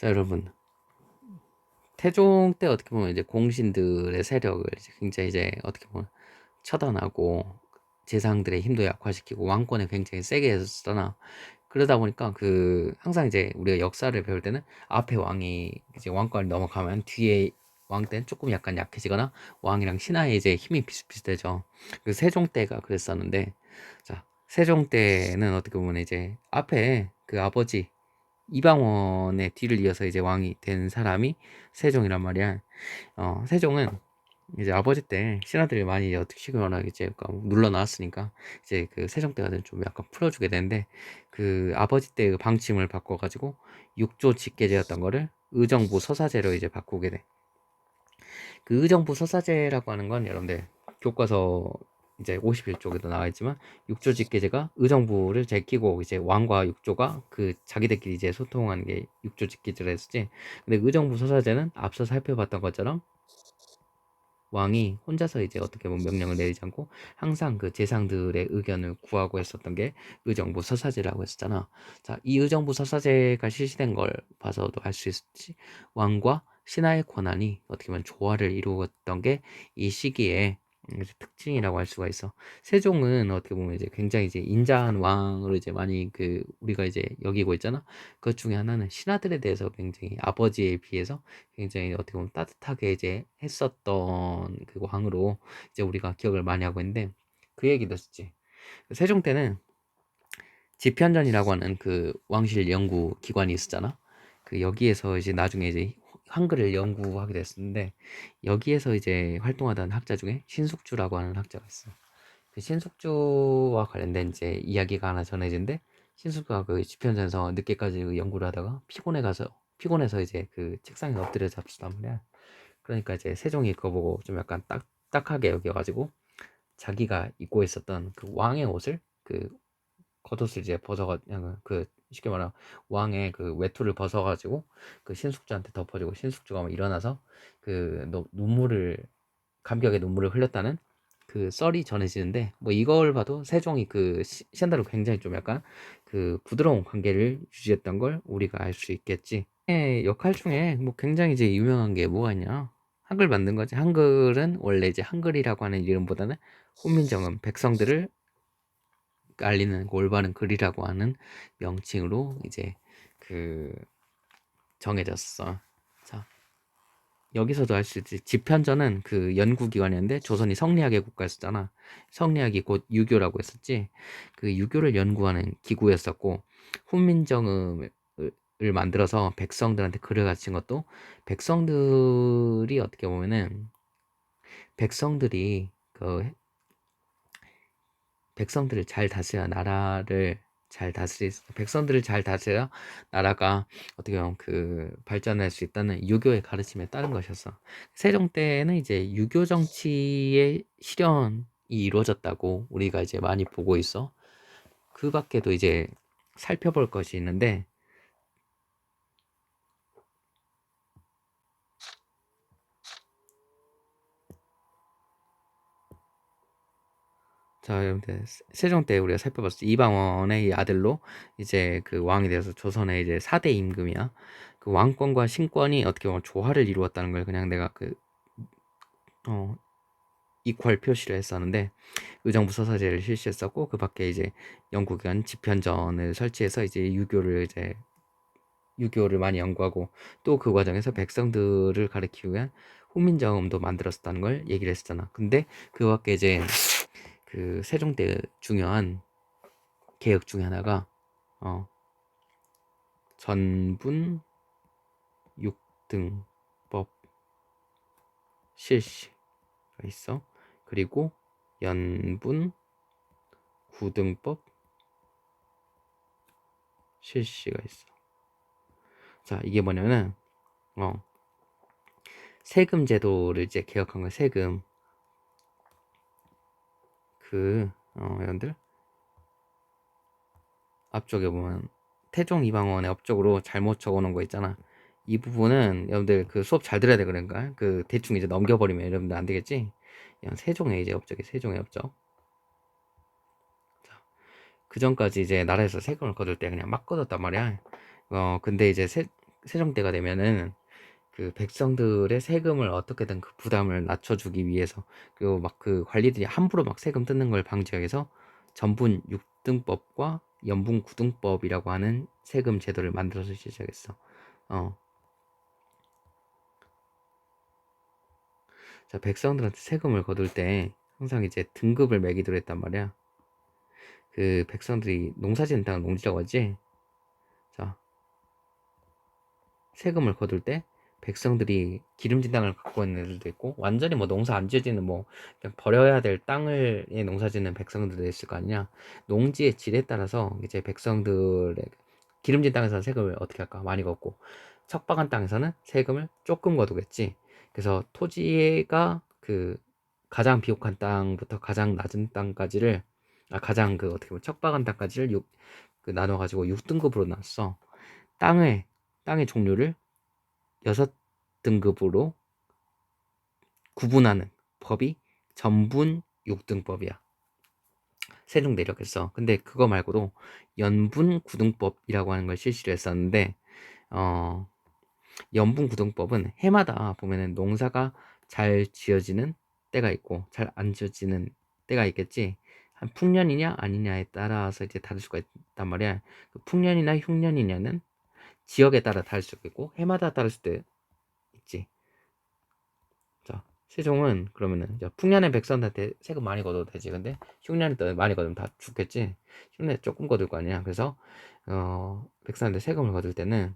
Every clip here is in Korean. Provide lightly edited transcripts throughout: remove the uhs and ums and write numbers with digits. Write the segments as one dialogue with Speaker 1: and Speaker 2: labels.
Speaker 1: 자, 여러분. 태종 때 어떻게 보면 이제 공신들의 세력을 이제 굉장히 이제 어떻게 보면 처단하고 재상들의 힘도 약화시키고 왕권에 굉장히 세게 했었잖아. 그러다 보니까 항상 이제 우리가 역사를 배울 때는 앞에 왕이 이제 왕권을 넘어가면 뒤에 왕 때는 조금 약간 약해지거나 왕이랑 신하의 이제 힘이 비슷비슷해져. 세종 때가 그랬었는데, 자, 세종 때는 어떻게 보면 이제 앞에 그 아버지 이방원의 뒤를 이어서 이제 왕이 된 사람이 세종이란 말이야. 세종은 이제 아버지 때 신하들이 많이 이제 어떻게 시기거나 이제 눌러 나왔으니까 이제 세종 때가 되면 좀 약간 풀어주게 되는데, 아버지 때 방침을 바꿔가지고 육조 직계제였던 거를 의정부 서사제로 이제 바꾸게 돼. 의정부 서사제라고 하는 건 여러분들 교과서 이제 51쪽에도 나와 있지만, 육조 직계제가 의정부를 제끼고 이제 왕과 육조가 자기들끼리 이제 소통하는 게 육조 직계제라 했었지. 근데 의정부 서사제는 앞서 살펴봤던 것처럼 왕이 혼자서 이제 어떻게 보면 명령을 내리지 않고 항상 재상들의 의견을 구하고 했었던 게 의정부 서사제라고 했었잖아. 자, 이 의정부 서사제가 실시된 걸 봐서도 알 수 있지. 왕과 신하의 권한이 어떻게 보면 조화를 이루었던 게 이 시기에 특징이라고 할 수가 있어. 세종은 어떻게 보면 이제 굉장히 이제 인자한 왕으로 이제 많이 우리가 이제 여기고 있잖아. 그것 중에 하나는 신하들에 대해서 굉장히 아버지에 비해서 굉장히 어떻게 보면 따뜻하게 이제 했었던 왕으로 이제 우리가 기억을 많이 하고 있는데, 그 얘기도 했지. 세종 때는 집현전이라고 하는 왕실 연구 기관이 있었잖아. 여기에서 이제 나중에 이제 한글을 연구하게 됐었는데, 여기에서 이제 활동하던 학자 중에 신숙주라고 하는 학자가 있어. 신숙주와 관련된 이제 이야기가 하나 전해진데, 신숙주가 집현전에서 늦게까지 연구를 하다가 피곤해서 이제 책상에 엎드려 잡수단 말이야. 그러니까 이제 세종이 그거 보고 좀 약간 딱딱하게 여겨가지고 자기가 입고 있었던 왕의 옷을 겉옷을 이제 벗어가지고 쉽게 말하면 왕의 외투를 벗어가지고 신숙주한테 덮어주고, 신숙주가 막 일어나서 눈물을 감격의 눈물을 흘렸다는 썰이 전해지는데, 뭐 이걸 봐도 세종이 신하들과 굉장히 좀 약간 부드러운 관계를 유지했던 걸 우리가 알 수 있겠지. 역할 중에 뭐 굉장히 이제 유명한 게 뭐가 있냐? 한글 만든 거지. 한글은 원래 이제 한글이라고 하는 이름보다는 훈민정음, 백성들을 알리는 올바른 글이라고 하는 명칭으로 이제 정해졌어. 자, 여기서도 알 수 있지. 집현전은 연구기관이었는데, 조선이 성리학의 국가였었잖아. 성리학이 곧 유교라고 했었지. 유교를 연구하는 기구였었고, 훈민정음을 만들어서 백성들한테 글을 가르친 것도, 백성들이 어떻게 보면은 백성들이 백성들을 잘 다스려야 나라를 백성들을 잘 다스려야 나라가 어떻게 보면 발전할 수 있다는 유교의 가르침에 따른 것이었어. 세종 때는 이제 유교 정치의 실현이 이루어졌다고 우리가 이제 많이 보고 있어. 그 밖에도 이제 살펴볼 것이 있는데, 자, 여러분들 세종 때 우리가 살펴봤을 때 이방원의 아들로 이제 왕이 되어서 조선의 이제 4대 임금이야. 왕권과 신권이 어떻게 보면 조화를 이루었다는 걸 그냥 내가 이퀄 표시를 했었는데, 의정부 서사제를 실시했었고, 그 밖에 이제 영국은 집현전을 설치해서 이제 유교를 많이 연구하고, 또 그 과정에서 백성들을 가르치기 위한 훈민정음도 만들었었다는 걸 얘기를 했었잖아. 근데 그 밖에 이제 세종 때 중요한 개혁 중에 하나가 전분 6등법 실시가 있어. 그리고 연분 9등법 실시가 있어. 자, 이게 뭐냐면은 세금 제도를 이제 개혁한 거야. 세금. 여러분들 앞쪽에 보면 태종 이방원의 앞쪽으로 잘못 적어놓은 거 있잖아. 이 부분은 여러분들 수업 잘 들어야 돼. 그러니까 대충 이제 넘겨버리면 여러분들 안 되겠지. 세종의 이제 업적이 세종의 업적. 자, 그 전까지 이제 나라에서 세금을 거둘 때 그냥 막 거뒀단 말이야. 근데 이제 세종 때가 되면은 그 백성들의 세금을 어떻게든 그 부담을 낮춰주기 위해서, 그리고 막 그 관리들이 함부로 막 세금 뜯는 걸 방지하기 위해서 전분 6등법과 연분 9등법이라고 하는 세금 제도를 만들어서 시작했어. 어. 자, 백성들한테 세금을 거둘 때 항상 이제 등급을 매기도록 했단 말이야. 그 백성들이 농사 짓는 땅을 농지라고 하지. 자, 세금을 거둘 때 백성들이 기름진 땅을 갖고 있는 애들도 있고, 완전히 뭐 농사 안 지어지는 뭐 그냥 버려야 될 땅을 농사 짓는 백성들도 있을 거 아니냐. 농지의 질에 따라서 이제 백성들의 기름진 땅에서는 세금을 어떻게 할까? 많이 걷고, 척박한 땅에서는 세금을 조금 거두겠지. 그래서 토지가 그 가장 비옥한 땅부터 가장 낮은 땅까지를, 가장 그 어떻게 보면 척박한 땅까지를 그 나눠 가지고 6등급으로 나눴어. 땅을 땅의 종류를 6등급으로 구분하는 법이 전분 6등법이야. 세종 내력했어. 근데 그거 말고도 연분 9등법이라고 하는 걸 실시를 했었는데, 어, 연분 9등법은 해마다 보면은 농사가 잘 지어지는 때가 있고 잘 안 지어지는 때가 있겠지. 한 풍년이냐 아니냐에 따라서 이제 다를 수가 있단 말이야. 그 풍년이나 흉년이냐는 지역에 따라 다를 수가 있고 해마다 다를 수도 있지. 자, 세종은 그러면은 풍년의 백성한테 세금 많이 걷어도 되지. 근데 흉년에 또 많이 걷으면 다 죽겠지. 흉년에 조금 걷을 거 아니야. 그래서 백성한테 세금을 거둘 때는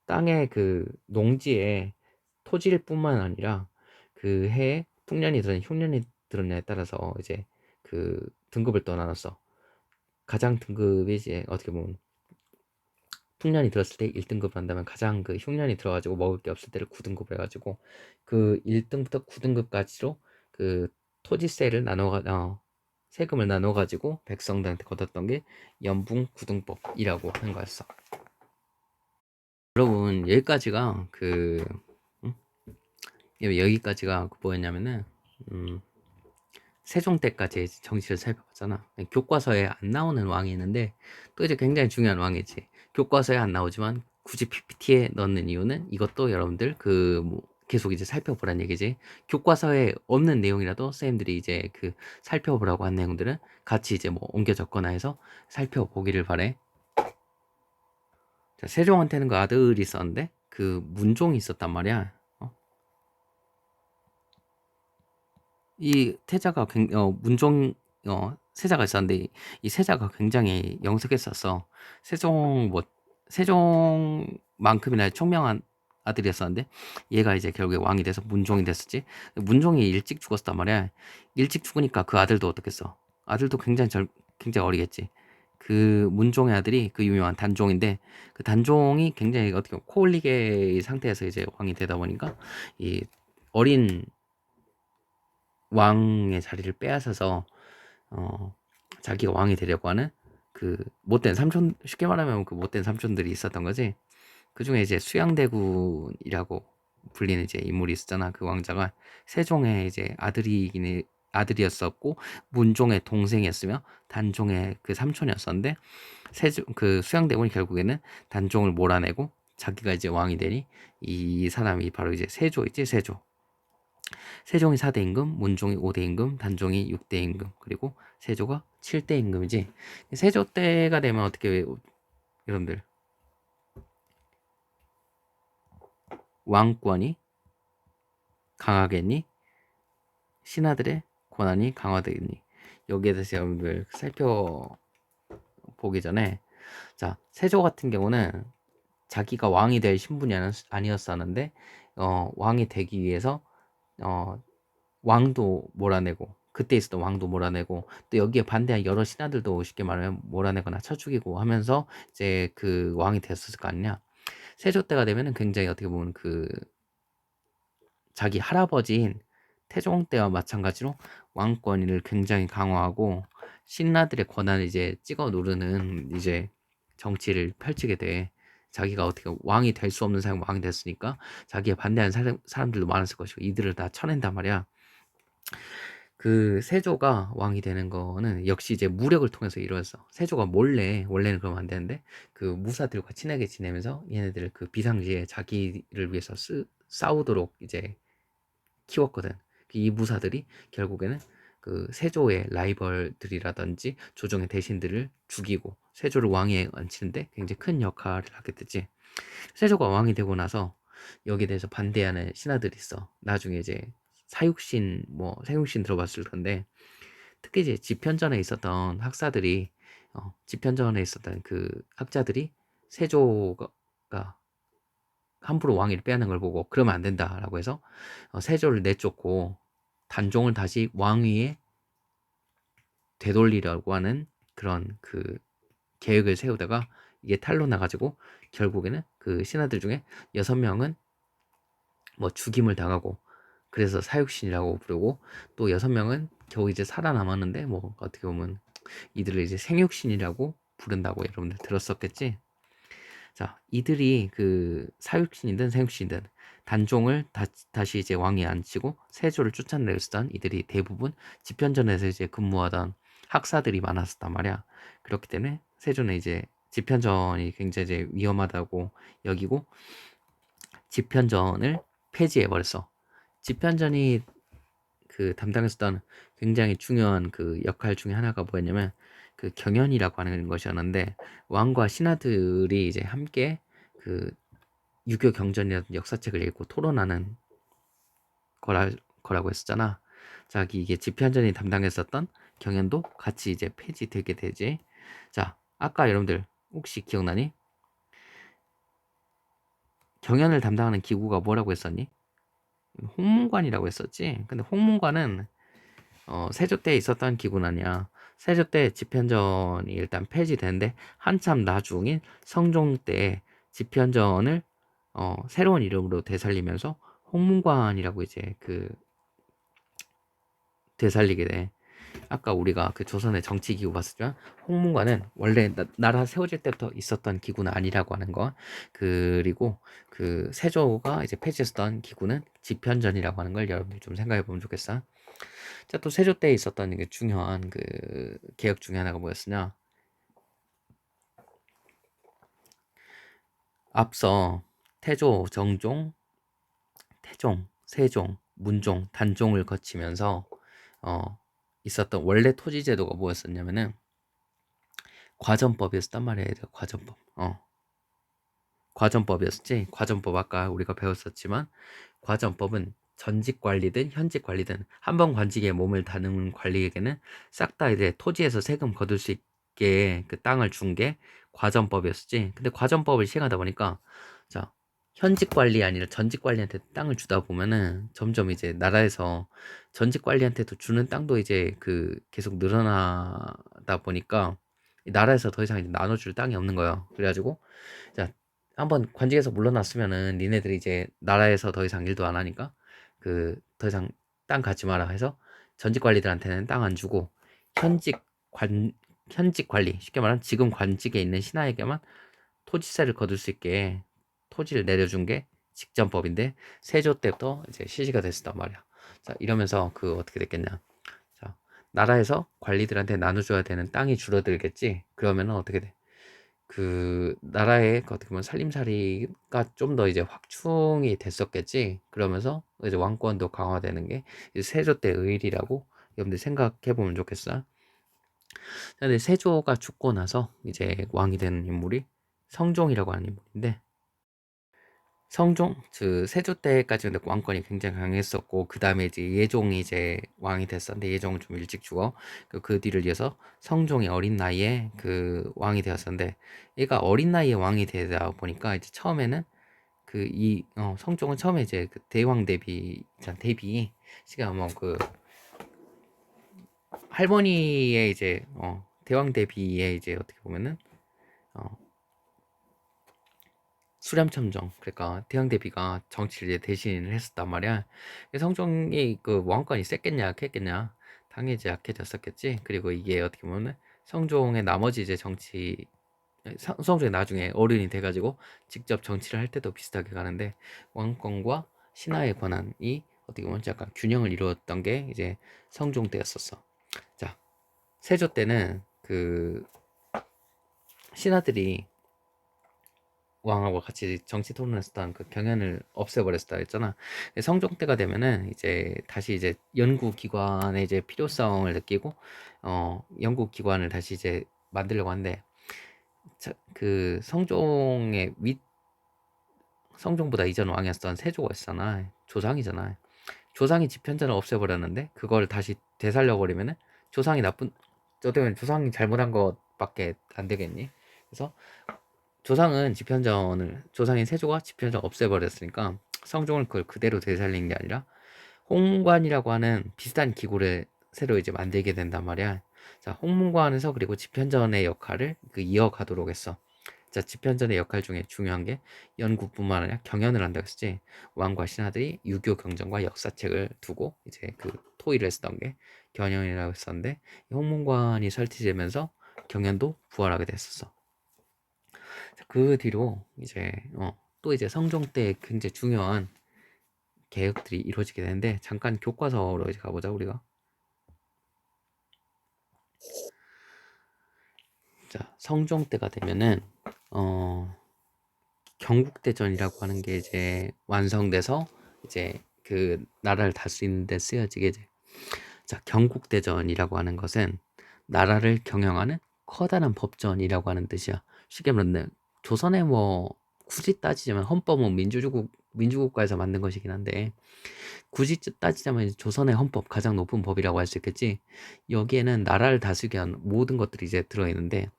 Speaker 1: 땅의 그 농지의 토지일 뿐만 아니라 그 해에 풍년이 들었냐 흉년이 들었냐에 따라서 이제 그 등급을 또 나눴어. 가장 등급이 이제 어떻게 보면 풍년이 들었을 때 1등급을 한다면, 가장 그 흉년이 들어가지고 먹을 게 없을 때를 9등급을 해가지고 그 1등부터 9등급까지로 그 토지세를 세금을 나눠가지고 백성들한테 걷었던 게 연분 9등법이라고 하는 거였어. 여러분, 여기까지가 음? 여기까지가 뭐였냐면은 세종 때까지 정치를 살펴봤잖아. 교과서에 안 나오는 왕이 있는데 또 이제 굉장히 중요한 왕이지. 교과서에 안 나오지만 굳이 PPT에 넣는 이유는 이것도 여러분들 뭐 계속 이제 살펴보란 얘기지. 교과서에 없는 내용이라도 선생님들이 이제 그 살펴보라고 한 내용들은 같이 이제 뭐 옮겨 적거나 해서 살펴보기를 바래. 자, 세종한테는 그 아들이 있었는데 그 문종이 있었단 말이야. 이 태자가 문종 세자가 있었는데 이 세자가 굉장히 영특했었어. 세종만큼이나 총명한 아들이었었는데 얘가 이제 결국에 왕이 돼서 문종이 됐었지. 문종이 일찍 죽었단 말이야. 일찍 죽으니까 그 아들도 어떻겠어? 아들도 굉장히 어리겠지. 그 문종의 아들이 그 유명한 단종인데, 그 단종이 굉장히 어떻게 보면 코올리게 상태에서 이제 왕이 되다 보니까 이 어린 왕의 자리를 빼앗아서 자기가 왕이 되려고 하는 그 못된 삼촌, 쉽게 말하면 그 못된 삼촌들이 있었던 거지. 그 중에 이제 수양대군이라고 불리는 이제 인물이 있었잖아. 그 왕자가 세종의 이제 아들이었었고 문종의 동생이었으며 단종의 그 삼촌이었었는데, 그 수양대군이 결국에는 단종을 몰아내고 자기가 이제 왕이 되니 이 사람이 바로 이제 세조이지. 세종이 4대 임금, 문종이 5대 임금, 단종이 6대 임금, 그리고 세조가 7대 임금이지. 세조 때가 되면 어떻게 여러분들 왕권이 강하겠니? 신하들의 권한이 강화되겠니? 여기에 대해서 여러분들 살펴보기 전에, 자, 세조 같은 경우는 자기가 왕이 될 신분이 아니었었는데 왕이 되기 위해서 왕도 몰아내고, 그때 있었던 왕도 몰아내고, 또 여기에 반대한 여러 신하들도 쉽게 말하면 몰아내거나 쳐 죽이고 하면서 이제 그 왕이 됐었을 거 아니냐. 세조 때가 되면은 굉장히 어떻게 보면 그 자기 할아버지인 태종 때와 마찬가지로 왕권을 굉장히 강화하고 신하들의 권한을 이제 찍어 누르는 이제 정치를 펼치게 돼. 자기가 어떻게 왕이 될 수 없는 사람이 왕이 됐으니까 자기에 반대하는 사람들도 많았을 것이고 이들을 다 쳐낸단 말이야. 그 세조가 왕이 되는 거는 역시 이제 무력을 통해서 이루어졌어. 세조가 몰래, 원래는 그러면 안 되는데, 그 무사들과 친하게 지내면서 얘네들을 그 비상시에 자기를 위해서 싸우도록 이제 키웠거든. 이 무사들이 결국에는 그 세조의 라이벌들이라든지 조정의 대신들을 죽이고 세조를 왕위에 앉히는데 굉장히 큰 역할을 하게 되지. 세조가 왕이 되고 나서 여기에 대해서 반대하는 신하들이 있어. 나중에 이제 사육신, 뭐 세육신 들어봤을 텐데, 특히 이제 집현전에 있었던 학사들이, 집현전에 있었던 그 학자들이 세조가 함부로 왕위를 빼앗는 걸 보고 그러면 안 된다라고 해서 세조를 내쫓고 단종을 다시 왕위에 되돌리려고 하는 그런 그 계획을 세우다가 이게 탈로 나가지고 결국에는 그 신하들 중에 6명은 뭐 죽임을 당하고, 그래서 사육신이라고 부르고, 또 6명은 겨우 이제 살아남았는데 뭐 어떻게 보면 이들을 이제 생육신이라고 부른다고 여러분들 들었었겠지. 자, 이들이 그 사육신이든 생육신이든 단종을 다시 이제 왕위에 앉히고 세조를 쫓아내었던 이들이 대부분 집현전에서 이제 근무하던 학사들이 많았었단 말이야. 그렇기 때문에 세조는 이제 집현전이 굉장히 이제 위험하다고 여기고 집현전을 폐지해버렸어. 집현전이 그 담당했었던 굉장히 중요한 그 역할 중에 하나가 뭐였냐면 그 경연이라고 하는 것이었는데, 왕과 신하들이 이제 함께 그 유교 경전이라든 역사책을 읽고 토론하는 거라, 거라고 했었잖아. 자, 이게 집현전이 담당했었던 경연도 같이 이제 폐지되게 되지. 자, 아까 여러분들 혹시 기억나니? 경연을 담당하는 기구가 뭐라고 했었니? 홍문관이라고 했었지. 근데 홍문관은 세조 때 있었던 기구는 아니야. 세조 때 집현전이 일단 폐지되는데 한참 나중인 성종 때 집현전을 새로운 이름으로 되살리면서 홍문관이라고 이제 그 되살리게 돼. 아까 우리가 그 조선의 정치 기구 봤었지만 홍문관은 원래 나라 세워질 때부터 있었던 기구는 아니라고 하는 거. 그리고 그 세조가 이제 폐지했던 기구는 집현전이라고 하는 걸 여러분들 좀 생각해 보면 좋겠어. 자, 또 세조 때 있었던 게 중요한 그 개혁 중에 하나가 뭐였으냐? 앞서 태조, 정종, 태종, 세종, 문종, 단종을 거치면서 어, 있었던 원래 토지 제도가 뭐였었냐면은 과전법이었단 말이에요. 과전법. 과전법이었지. 과전법 아까 우리가 배웠었지만 과전법은 전직 관리든 현직 관리든 한 번 관직에 몸을 다는 관리에게는 싹 다 이제 토지에서 세금 거둘 수 있게 그 땅을 준 게 과전법이었지. 근데 과전법을 시행하다 보니까 자, 현직 관리 아니라 전직 관리한테 땅을 주다 보면은 점점 이제 나라에서 전직 관리한테도 주는 땅도 이제 그 계속 늘어나다 보니까 이 나라에서 더 이상 이제 나눠줄 땅이 없는 거예요. 그래가지고 자, 한번 관직에서 물러났으면은 니네들이 이제 나라에서 더 이상 일도 안 하니까 그 더 이상 땅 갖지 마라 해서 전직 관리들한테는 땅 안 주고 현직 관 현직 관리, 쉽게 말하면 지금 관직에 있는 신하에게만 토지세를 거둘 수 있게 토지를 내려준 게 직전법인데, 세조 때부터 이제 실시가 됐었단 말이야. 자, 이러면서 그 어떻게 됐겠냐? 자, 나라에서 관리들한테 나눠줘야 되는 땅이 줄어들겠지. 그러면은 어떻게 돼? 그 나라의 그 어떻게 보면 살림살이가 좀 더 이제 확충이 됐었겠지. 그러면서 이제 왕권도 강화되는 게 이제 세조 때의 일이라고 여러분들 생각해 보면 좋겠어. 근데 세조가 죽고 나서 이제 왕이 되는 인물이 성종이라고 하는 인물인데, 성종, 그 세조 때까지 근데 왕권이 굉장히 강했었고, 그 다음에 이제 예종이 이제 왕이 됐었는데 예종은 좀 일찍 죽어. 그 뒤를 이어서 성종이 어린 나이에 그 왕이 되었었는데, 얘가 어린 나이에 왕이 되다 보니까 이제 처음에는 성종은 처음에 이제 그 대왕 대비 시가 뭐 그 할머니의 이제 대왕 대비의 이제 어떻게 보면은 어, 수렴첨정, 그러니까 대왕 대비가 정치를 이제 대신을 했었단 말이야. 성종이 그 왕권이 셌겠냐 약했겠냐? 당연히 이제 약해졌었겠지. 그리고 이게 어떻게 보면 성종의 나머지 이제 성종이 나중에 어른이 돼가지고 직접 정치를 할 때도 비슷하게 가는데, 왕권과 신하의 권한이 어떻게 보면 약간 균형을 이루었던 게 이제 성종 때였었어. 자, 세조 때는 그 신하들이 왕하고 같이 정치 토론했었던 그 경연을 없애버렸다 했잖아. 성종 때가 되면은 이제 다시 이제 연구기관의 이제 필요성을 느끼고 연구기관을 다시 이제 만들려고 하는데, 그 성종의 성종보다 이전 왕이었던 세조가 있잖아. 조상이잖아. 조상이 집현전을 없애버렸는데 그걸 다시 되살려 버리면은 조상이 나쁜, 어쩌면 조상이 잘못한 것밖에 안 되겠니? 그래서 조상인 세조가 집현전을 없애버렸으니까 성종을 그걸 그대로 되살린 게 아니라 홍문관이라고 하는 비슷한 기구를 새로 이제 만들게 된단 말이야. 자, 홍문관에서 그리고 집현전의 역할을 이어가도록 했어. 자, 집현전의 역할 중에 중요한 게 연구뿐만 아니라 경연을 한다고 했지. 왕과 신하들이 유교 경전과 역사책을 두고 이제 그 토의를 했었던 게 경연이라고 했었는데, 홍문관이 설치되면서 경연도 부활하게 됐었어. 자, 그 뒤로 이제 또 이제 성종 때 굉장히 중요한 개혁들이 이루어지게 되는데, 잠깐 교과서로 이제 가보자 우리가. 자, 성종 때가 되면은 경국대전이라고 하는 게 이제 완성돼서 이제 그 나라를 다스리는 데 쓰여지게 돼. 자, 경국대전이라고 하는 것은 나라를 경영하는 커다란 법전이라고 하는 뜻이야. 쉽게 말하면 조선의 뭐 굳이 따지자면 헌법은 민주국가에서 만든 것이긴 한데, 굳이 따지자면 조선의 헌법, 가장 높은 법이라고 할 수 있겠지. 여기에는 나라를 다스리게 한 모든 것들이 이제 들어있는데,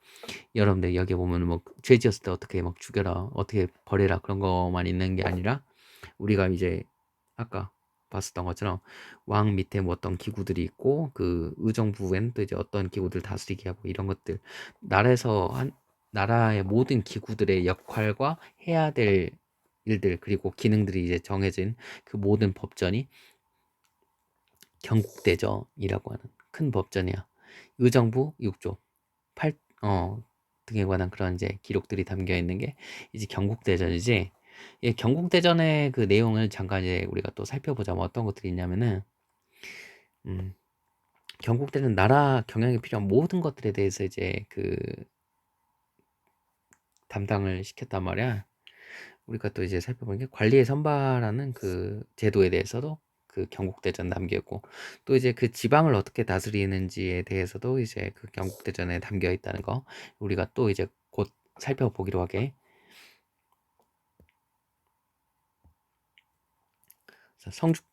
Speaker 1: 여러분들 여기 보면 뭐 죄 지었을 때 어떻게 막 죽여라, 어떻게 버려라, 그런 거만 있는 게 아니라 우리가 이제 아까 봤었던 것처럼 왕 밑에 뭐 어떤 기구들이 있고, 그 의정부엔 또 이제 어떤 기구들 다스리게 하고, 이런 것들, 나라에서 나라의 모든 기구들의 역할과 해야 될 일들, 그리고 기능들이 이제 정해진 그 모든 법전이 경국대전이라고 하는 큰 법전이야. 의정부 6조 8 등에 관한 그런 이제 기록들이 담겨 있는 게 이제 경국대전이지. 이 경국대전의 그 내용을 잠깐 이제 우리가 또 살펴보자면 어떤 것들이 있냐면은, 음, 경국대전 나라 경영에 필요한 모든 것들에 대해서 이제 그 담당을 시켰단 말이야. 우리가 또 이제 살펴보는 게 관리의 선발하는 그 제도에 대해서도 그 경국대전 담겨 있고, 또 이제 그 지방을 어떻게 다스리는지에 대해서도 이제 그 경국대전에 담겨 있다는 거 우리가 또 이제 곧 살펴보기로 하게.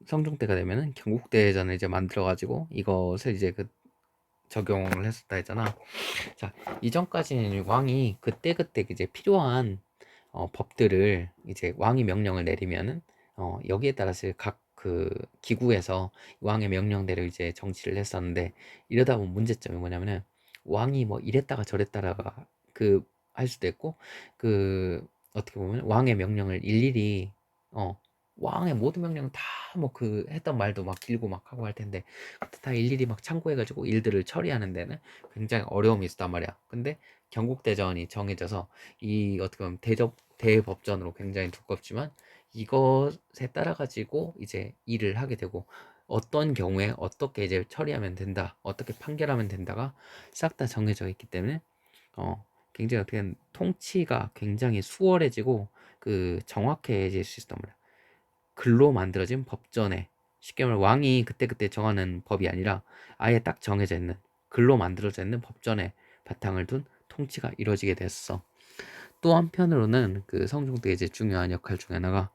Speaker 1: 성종 때가 되면은 경국대전을 이제 만들어 가지고 이것을 이제 그 적용을 했었다 했잖아. 자, 이전까지는 왕이 그때그때 이제 필요한 법들을 이제 왕이 명령을 내리면은 여기에 따라서 각 그 기구에서 왕의 명령대로 이제 정치를 했었는데, 이러다 보면 문제점이 뭐냐면은 왕이 뭐 이랬다가 저랬다가 그 할 수도 있고, 그 어떻게 보면 왕의 명령을 일일이 어 왕의 모든 명령 다 뭐 그 했던 말도 막 길고 막 하고 할 텐데, 다 일일이 막 참고해가지고 일들을 처리하는 데는 굉장히 어려움이 있었단 말이야. 근데 경국대전이 정해져서 이 어떻게 보면 대법전으로 굉장히 두껍지만 이것에 따라 가지고 이제 일을 하게 되고, 어떤 경우에 어떻게 이제 처리하면 된다, 어떻게 판결하면 된다가 싹 다 정해져 있기 때문에 굉장히 어떻게 보면 통치가 굉장히 수월해지고 그 정확해질 수 있단 말이야. 글로 만들어진 법전에, 쉽게 말해 왕이 그때그때 정하는 법이 아니라 아예 딱 정해져 있는 글로 만들어져 있는 법전에 바탕을 둔 통치가 이루어지게 됐어. 또 한편으로는 그 성종 때 이제 중요한 역할 중에 하나가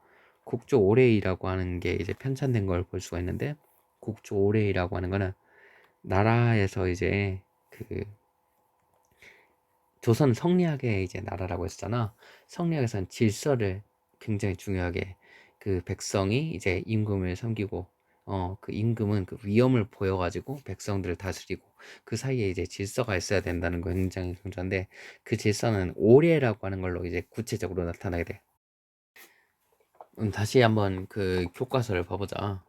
Speaker 1: 국조 오레이라고 하는 게 이제 편찬된 걸 볼 수가 있는데, 국조 오레이라고 하는 거는 나라에서 이제 그 조선 성리학의 이제 나라라고 했잖아. 성리학에서는 질서를 굉장히 중요하게, 그 백성이 이제 임금을 섬기고 그 임금은 그 위엄을 보여가지고 백성들을 다스리고, 그 사이에 이제 질서가 있어야 된다는 거 굉장히 중요한데, 그 질서는 오례라고 하는 걸로 이제 구체적으로 나타나게 돼. 다시 한번 그 교과서를 봐보자.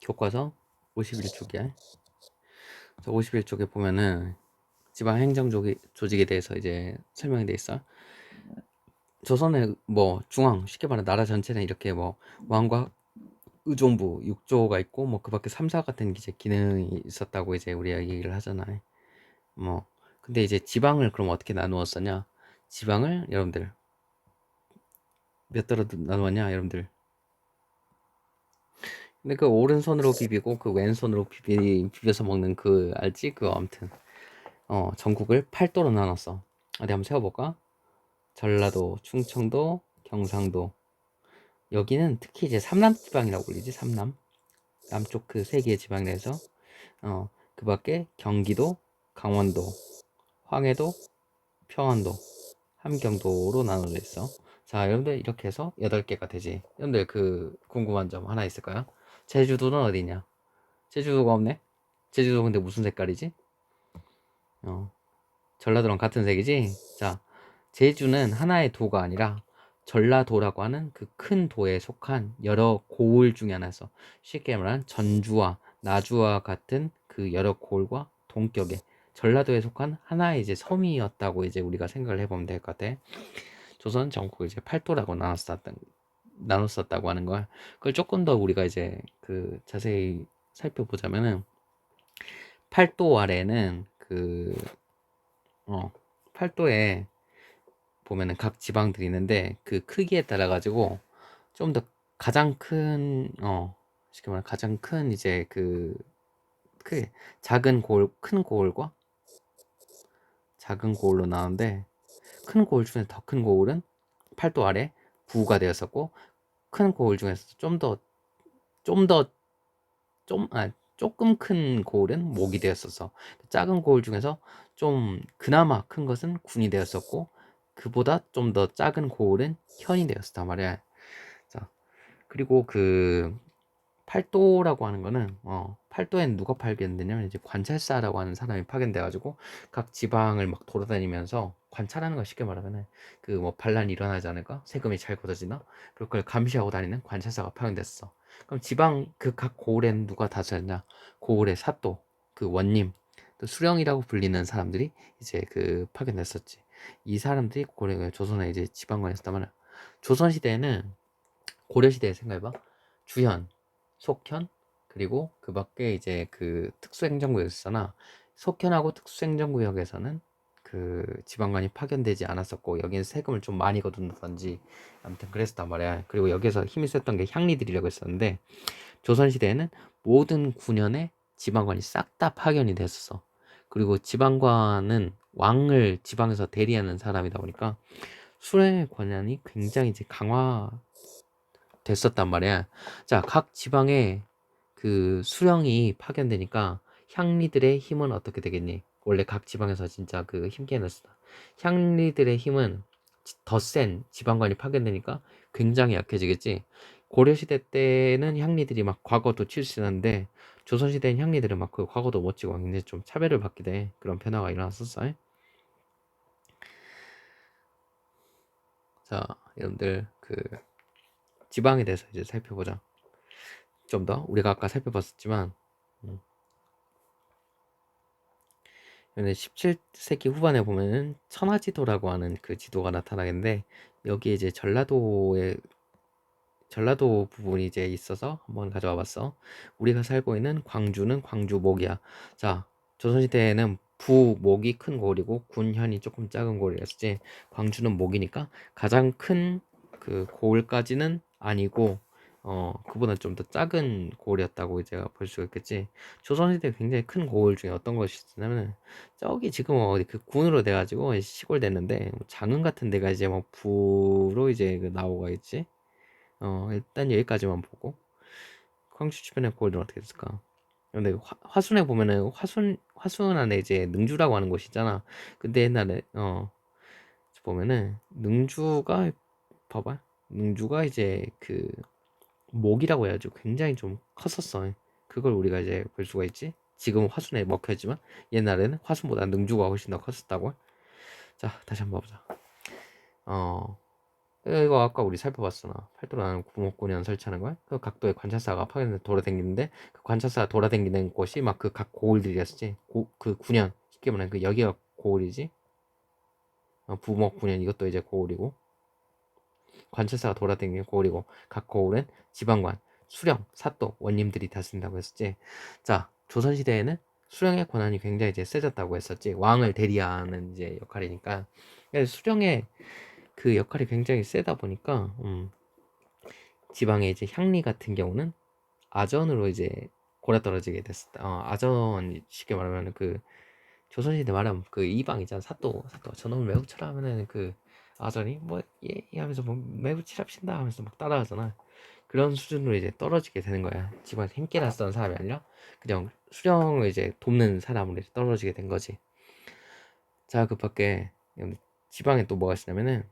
Speaker 1: 교과서 51쪽이야. 51쪽에 보면은 지방 행정 조직에 대해서 이제 설명이 돼 있어. 조선의 뭐 중앙 쉽게 말하면 나라 전체는 이렇게 뭐 왕과 의정부 6조가 있고 뭐 그 밖에 3사 같은 이제 기능이 있었다고 이제 우리가 얘기를 하잖아요. 뭐 근데 이제 지방을 그럼 어떻게 나누었었냐? 지방을 여러분들 몇 도로 나누었냐 여러분들? 근데 그 오른손으로 비비고 그 왼손으로 비벼서 먹는 그 알지? 그거 아무튼 전국을 8도로 나눴어. 어디 한번 세워볼까? 전라도, 충청도, 경상도. 여기는 특히 이제 삼남 지방이라고 불리지. 삼남 남쪽 그 세 개의 지방 내에서 그 밖에 경기도, 강원도, 황해도, 평안도, 함경도로 나눠져 있어. 자, 여러분들 이렇게 해서 8개가 되지. 여러분들 그 궁금한 점 하나 있을까요? 제주도는 어디냐? 제주도가 없네? 제주도 근데 무슨 색깔이지? 어, 전라도랑 같은 색이지? 자, 제주는 하나의 도가 아니라 전라도라고 하는 그 큰 도에 속한 여러 고을 중에 하나였어. 쉽게 말하면 전주와 나주와 같은 그 여러 고을과 동격의 전라도에 속한 하나의 이제 섬이었다고 이제 우리가 생각을 해보면 될 것 같아. 조선 전국을 이제 팔도라고 나눴었다고 하는 걸, 그걸 조금 더 우리가 이제 그 자세히 살펴보자면은 팔도 아래는 그 팔도에 보면은 각 지방들이 있는데 그 크기에 따라 가지고 좀 더 가장 큰 쉽게 말하면 가장 큰 이제 그 작은 고을, 큰 고을과 작은 고을로 나오는데, 큰 고을 중에 더 큰 고을은 팔도 아래 부가 되었었고, 큰 고을 중에서 조금 큰 고을은 목이 되었어서, 작은 고을 중에서 좀 그나마 큰 것은 군이 되었었고, 그보다 좀 더 작은 고을은 현이 되었었단 말이야. 자, 그리고 그 팔도라고 하는 거는 팔도엔 누가 파견되냐면 이제 관찰사라고 하는 사람이 파견돼 가지고 각 지방을 막 돌아다니면서 관찰하는 거, 쉽게 말하면은 그 뭐 반란이 일어나지 않을까, 세금이 잘 걷어지나, 그걸 감시하고 다니는 관찰사가 파견됐어. 그럼 지방 그 각 고을에는 누가 다스렸냐? 고을의 사또, 그 원님, 또 수령이라고 불리는 사람들이 이제 그 파견됐었지. 이 사람들이 고려 조선에 이제 지방관이었다면, 조선 시대에는, 고려 시대에 생각해봐. 주현, 속현, 그리고 그 밖에 이제 그 특수행정구역 있잖아. 속현하고 특수행정구역에서는 그 지방관이 파견되지 않았었고, 여기는 세금을 좀 많이 거둔다든지 아무튼 그랬단 말이야. 그리고 여기서 힘이 셌던 게 향리들이라고 했었는데, 조선시대에는 모든 군현에 지방관이 싹 다 파견이 됐었어. 그리고 지방관은 왕을 지방에서 대리하는 사람이다 보니까 수령의 권한이 굉장히 이제 됐었단 말이야. 자, 각 지방에 그 수령이 파견되니까 향리들의 힘은 어떻게 되겠니? 원래 각 지방에서 진짜 그 힘께 냈어. 향리들의 힘은 더 센 지방관이 파견되니까 굉장히 약해지겠지. 고려시대 때는 향리들이 막 과거도 칠수는데, 조선시대는 향리들은 막 그 과거도 못 치고 굉장히 좀 차별을 받게 돼. 그런 변화가 일어났었어. 자, 여러분들 그 지방에 대해서 이제 살펴보자. 좀 더 우리가 아까 살펴봤었지만, 음, 17세기 후반에 보면은 천하지도라고 하는 그 지도가 나타나겠는데, 여기에 이제 전라도 부분이 이제 있어서 한번 가져와 봤어. 우리가 살고 있는 광주는 광주목이야. 자, 조선시대에는 부목이 큰 고을이고 군현이 조금 작은 고을이었지. 광주는 목이니까 가장 큰 그 고을까지는 아니고 그보다 좀 더 작은 고을이었다고 이제 볼 수가 있겠지. 조선시대 굉장히 큰 고을 중에 어떤 것이 있냐면, 저기 지금 어디 그 군으로 돼가지고 시골 됐는데 장흥 같은 데가 이제 뭐 부로 이제 그 나오가 있지. 일단 여기까지만 보고, 광주 주변의 고을은 어떻게 됐을까? 근데 화순에 보면은 화순 안에 이제 능주라고 하는 곳이 있잖아. 근데 옛날에 보면은 능주가, 봐봐, 능주가 이제 그 목이라고 해가지고 굉장히 좀 컸었어. 그걸 우리가 이제 볼 수가 있지. 지금은 화순에 먹혀있지만 옛날에는 화순보다 능주가 훨씬 더 컸었다고. 자, 다시 한번 보자. 어 이거 아까 우리 살펴봤잖아. 팔도라는 구목군현 설치하는 거야. 그 각도의 관찰사가 파견해서 돌아다니는데, 그 관찰사가 돌아다니는 곳이 막 그 각 고을들이었지. 그 군현, 쉽게 말하면 그 여기가 고을이지. 부목군현, 이것도 이제 고을이고. 관찰사가 돌아다니고, 그리고 각 거울은 지방관, 수령, 사또, 원님들이 다스린다고 했었지. 자, 조선시대에는 수령의 권한이 굉장히 이제 세졌다고 했었지. 왕을 대리하는 이제 역할이니까. 수령의 그 역할이 굉장히 세다 보니까, 지방의 이제 향리 같은 경우는 아전으로 이제 골아떨어지게 됐었다. 아전 쉽게 말하면 그 조선시대 말하면 그 이방이잖아. 사또 저놈을 매우 쳐라 하면은 그 아전이 뭐 예 하면서 뭐 매우 칠합신다 하면서 막 따라하잖아. 그런 수준으로 이제 떨어지게 되는 거야. 집안 힘께나 쓰던 사람이 아니라 그냥 수령을 이제 돕는 사람으로 이제 떨어지게 된 거지. 자, 그 밖에 지방에 또 뭐가 있냐면은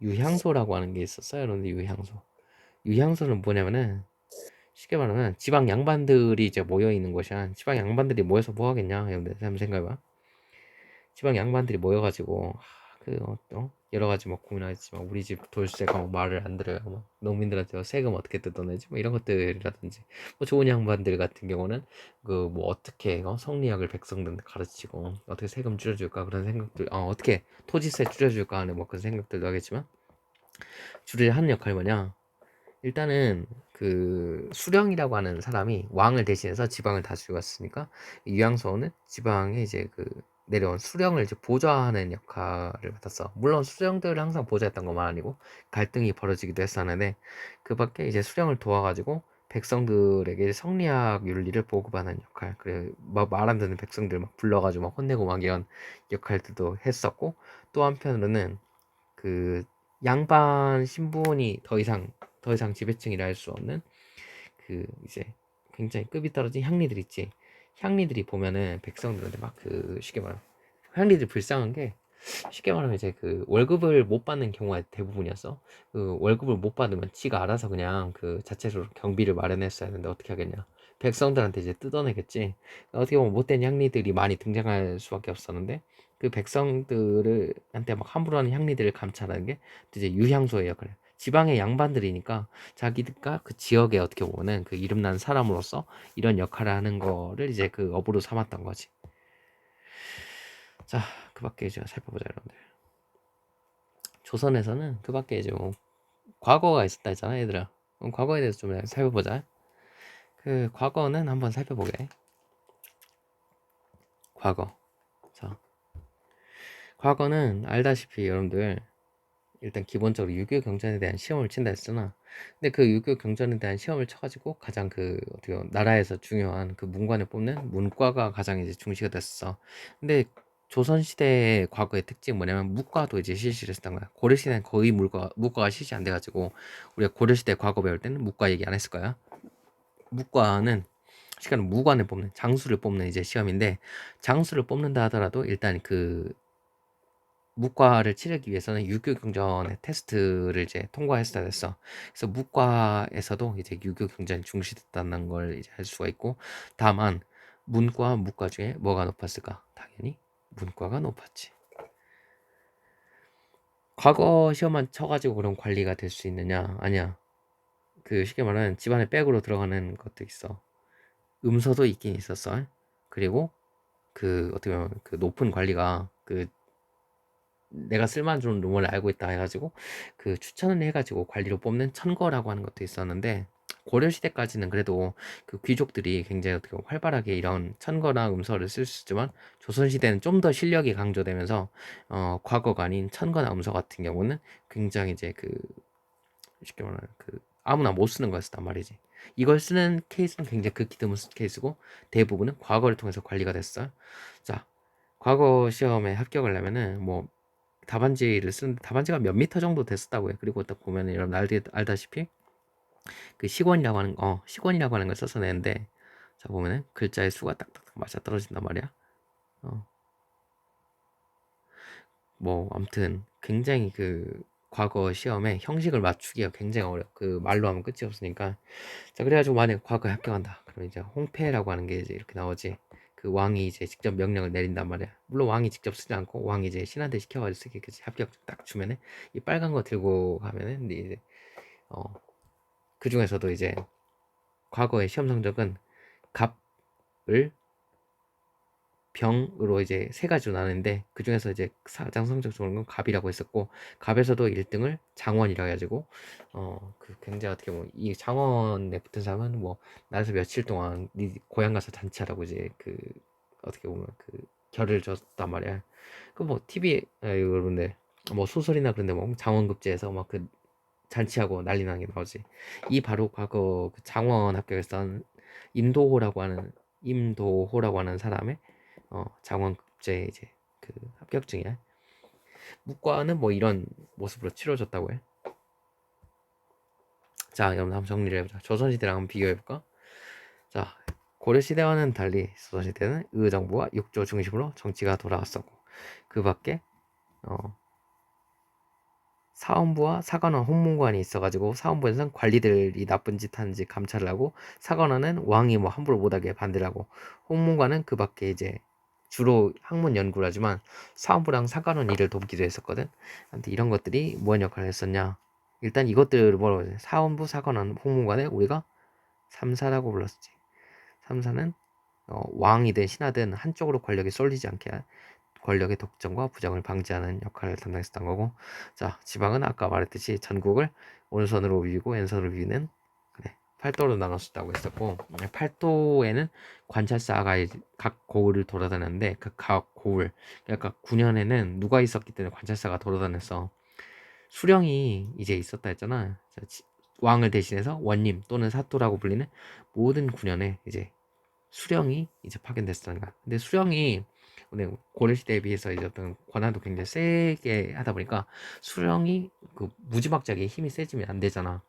Speaker 1: 유향소라고 하는 게 있었어요. 그런데 유향소는 뭐냐면은 쉽게 말하면 지방 양반들이 이제 모여 있는 곳이야. 지방 양반들이 모여서 뭐 하겠냐? 여러분들 한번 생각해봐. 지방 양반들이 모여가지고 여러 가지 뭐 고민하겠지만 우리 집 돌쇠가 뭐 말을 안 들어요. 뭐 농민들한테 세금 어떻게 뜯어내지? 뭐 이런 것들이라든지 뭐 좋은 양반들 같은 경우는 그 뭐 어떻게 성리학을 백성들한테 가르치고 어떻게 세금 줄여줄까 그런 생각들, 어떻게 토지세 줄여줄까 하는 뭐 그런 생각들도 하겠지만 주를 하는 역할이 뭐냐? 일단은 그 수령이라고 하는 사람이 왕을 대신해서 지방을 다스리고 왔으니까 유양서는 지방에 이제 그 내려온 수령을 이제 보좌하는 역할을 맡았어. 물론 수령들을 항상 보좌했던 것만 아니고 갈등이 벌어지기도 했었는데 그 밖에 이제 수령을 도와가지고 백성들에게 성리학 윤리를 보급하는 역할, 그래 말 안 듣는 백성들 막 불러가지고 막 혼내고 막 이런 역할들도 했었고, 또 한편으로는 그 양반 신분이 더 이상 지배층이라 할 수 없는 그 이제 굉장히 급이 떨어진 향리들 있지. 향리들이 보면은 백성들한테 막 그 쉽게 말하면 향리들 불쌍한 게, 쉽게 말하면 이제 그 월급을 못 받는 경우가 대부분이었어. 그 월급을 못 받으면 지가 알아서 그냥 그 자체적으로 경비를 마련했어야 하는데 어떻게 하겠냐. 백성들한테 이제 뜯어내겠지. 어떻게 보면 못된 향리들이 많이 등장할 수밖에 없었는데 그 백성들을 한테 막 함부로 하는 향리들을 감찰하는 게 이제 유향소의 역할이야. 지방의 양반들이니까 자기가 그 지역에 어떻게 보면은 그 이름난 사람으로서 이런 역할을 하는 거를 이제 그 업으로 삼았던 거지. 자, 그 밖에 이제 살펴보자, 여러분들. 조선에서는 그 밖에 이제 뭐 과거가 있었다 했잖아, 얘들아. 그럼 과거에 대해서 좀 살펴보자. 그 과거는 한번 살펴보게. 과거. 자, 과거는 알다시피 여러분들 일단 기본적으로 유교 경전에 대한 시험을 친다 했잖아. 근데 그 유교 경전에 대한 시험을 쳐가지고 가장 그 어떻게 보면 나라에서 중요한 그 문관을 뽑는 문과가 가장 이제 중시가 됐어. 근데 조선시대 과거의 특징이 뭐냐면 무과도 이제 실시를 했던 거야. 고려시대는 거의 무과가 실시 안 돼가지고 우리가 고려시대 과거 배울 때는 무과 얘기 안 했을 거야. 무과는 시간은 무관을 뽑는, 장수를 뽑는 이제 시험인데, 장수를 뽑는다 하더라도 일단 그 무과를 치르기 위해서는 유교 경전의 테스트를 이제 통과했어야 됐어. 그래서 무과에서도 이제 유교 경전이 중시됐다는 걸 이제 알 수가 있고, 다만 문과 무과 중에 뭐가 높았을까? 당연히 문과가 높았지. 과거 시험만 쳐가지고 그런 관리가 될 수 있느냐? 아니야. 그 쉽게 말하는 집안의 백으로 들어가는 것도 있어. 음서도 있긴 있었어. 그리고 그 어떻게 보면 그 높은 관리가 그 내가 쓸만한 좀 논문을 알고 있다 해가지고 그 추천을 해가지고 관리로 뽑는 천거라고 하는 것도 있었는데, 고려 시대까지는 그래도 그 귀족들이 굉장히 어떻게 활발하게 이런 천거나 음서를 쓸 수 있지만 조선 시대는 좀 더 실력이 강조되면서 과거가 아닌 천거나 음서 같은 경우는 굉장히 이제 그 쉽게 말하면 그 아무나 못 쓰는 거였단 말이지. 이걸 쓰는 케이스는 굉장히 극히 드문 케이스고 대부분은 과거를 통해서 관리가 됐어. 자, 과거 시험에 합격을 하면은 뭐 답안지를 쓰는데 답안지가 몇 미터 정도 됐었다고 해. 그리고 딱 보면은 여러분 알다시피 그 시권이라고 하는 걸 써서 내는데, 자 보면은 글자의 수가 딱딱딱 맞아 떨어진단 말이야. 어, 뭐 아무튼 굉장히 그 과거 시험에 형식을 맞추기가 굉장히 어려워. 그 말로 하면 끝이 없으니까. 자, 그래가지고 만약에 과거에 합격한다. 그럼 이제 홍패라고 하는 게 이제 이렇게 나오지. 그 왕이 이제 직접 명령을 내린단 말이야. 물론 왕이 직접 쓰지 않고 왕이 이제 신한테 시켜가지고 쓰겠지. 합격 딱 주면은 이 빨간 거 들고 가면은 이제 그 중에서도 이제 과거의 시험 성적은 갑을 병으로 이제 세 가지로 나누는데 그 중에서 이제 가장 성적 좋은 건 갑이라고 했었고 갑에서도 1등을 장원이라 해가지고 그 굉장히 어떻게 보면 이 장원에 붙은 사람은 뭐 나라에서 며칠 동안 네 고향 가서 잔치하라고 이제 그 어떻게 보면 그 결을 줬단 말이야. 그 뭐 TV 여러분들 뭐 소설이나 그런데 뭐 장원급제에서 막 그 잔치하고 난리 나는 게 나오지. 이 바로 과거 그 장원 합격했던 임도호라고 하는 임도호라고 하는 사람의 장원급제 이제 그 합격증이야. 무과는 뭐 이런 모습으로 치러졌다고 해. 자, 여러분 한번 정리를 해보자. 조선시대랑 한번 비교해볼까? 자, 고려시대와는 달리 조선시대는 의정부와 육조 중심으로 정치가 돌아왔었고 그 밖에 사원부와 사관원 홍문관이 있어가지고 사원부에서는 관리들이 나쁜 짓 하는지 감찰을 하고 사관원은 왕이 뭐 함부로 못하게 반대를 하고 홍문관은 그 밖에 이제 주로 학문 연구를 하지만 사원부랑 사관원 일을 돕기도 했었거든. 근데 이런 것들이 무슨 역할을 했었냐? 일단 이것들을 뭐라고 하지? 사원부, 사관원, 홍문관을 우리가 삼사라고 불렀지. 삼사는 왕이든 신하든 한쪽으로 권력이 쏠리지 않게 권력의 독점과 부정을 방지하는 역할을 담당했었던 거고, 자, 지방은 아까 말했듯이 전국을 오른손으로 비비고 왼손으로 비비는 그래, 팔도로 나눴었다고 했었고, 팔도에는 관찰사가 각 고을을 돌아다녔는데 그 각 고을, 그러니까 9년에는 누가 있었기 때문에 관찰사가 돌아다녔어. 수령이 이제 있었다 했잖아. 자, 왕을 대신해서 원님 또는 사또라고 불리는 모든 9년에 이제 수령이 이제 파견됐었던 거야. 근데 수령이 고려시대에 비해서 이제 어떤 권한도 굉장히 세게 하다 보니까 수령이 그 무지막지하게 힘이 세지면 안 되잖아.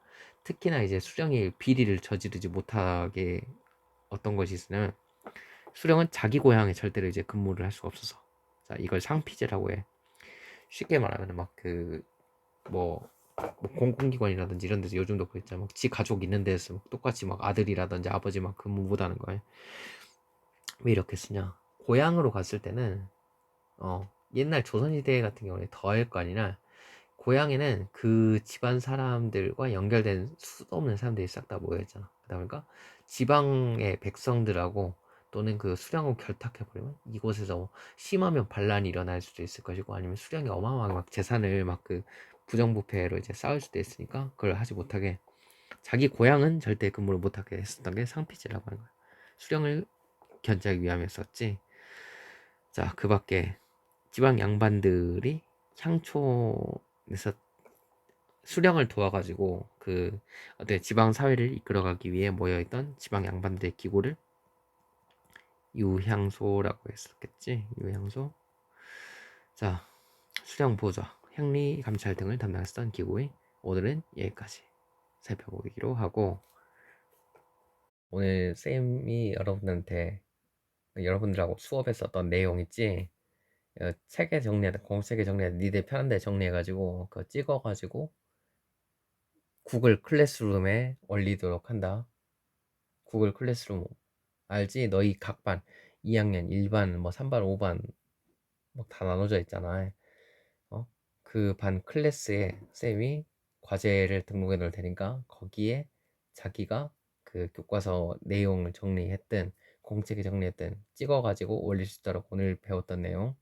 Speaker 1: 특히나 이제 수령이 비리를 저지르지 못하게 어떤 것이 있으면 수령은 자기 고향에 절대로 이제 근무를 할 수가 없어서 자 이걸 상피제라고 해. 쉽게 말하면 막그뭐 공공기관이라든지 이런 데서 요즘도 그랬잖아. 막 지 가족 있는 데서 똑같이 막 아들이라든지 아버지 막 근무 못하는 거야. 왜 이렇게 쓰냐? 고향으로 갔을 때는 옛날 조선시대 같은 경우에 더할 거 아니라 고향에는 그 집안 사람들과 연결된 수도 없는 사람들이 싹 다 모여있잖아. 그러다 보니까 지방의 백성들하고 또는 그 수령하고 결탁해버리면 이곳에서 심하면 반란이 일어날 수도 있을 것이고 아니면 수령이 어마어마하게 막 재산을 막 그 부정부패로 이제 쌓을 수도 있으니까 그걸 하지 못하게 자기 고향은 절대 근무를 못하게 했었던 게 상피제라고 하는 거야. 수령을 견제하기 위함이었었지. 자, 그 밖에 지방 양반들이 향초에서 수령을 도와가지고 그 어때 지방 사회를 이끌어가기 위해 모여있던 지방 양반들의 기고를 유향소라고 했었겠지. 유향소. 자, 수령 보좌, 행리 감찰 등을 담당했던 기고의 오늘은 여기까지 살펴보기로 하고 오늘 쌤이 여러분들하고 수업에 썼던 내용 있지. 책에 정리해야 공책에 정리해야 니들 편한 데 정리해가지고 그거 찍어가지고 구글 클래스룸에 올리도록 한다. 구글 클래스룸 알지? 너희 각 반 2학년 1반 뭐 3반 5반 뭐 다 나눠져 있잖아. 그 반 클래스에 쌤이 과제를 등록해 놓을 테니까 거기에 자기가 그 교과서 내용을 정리했든 공책에 정리했든 찍어가지고 올릴 수 있도록 오늘 배웠던 내용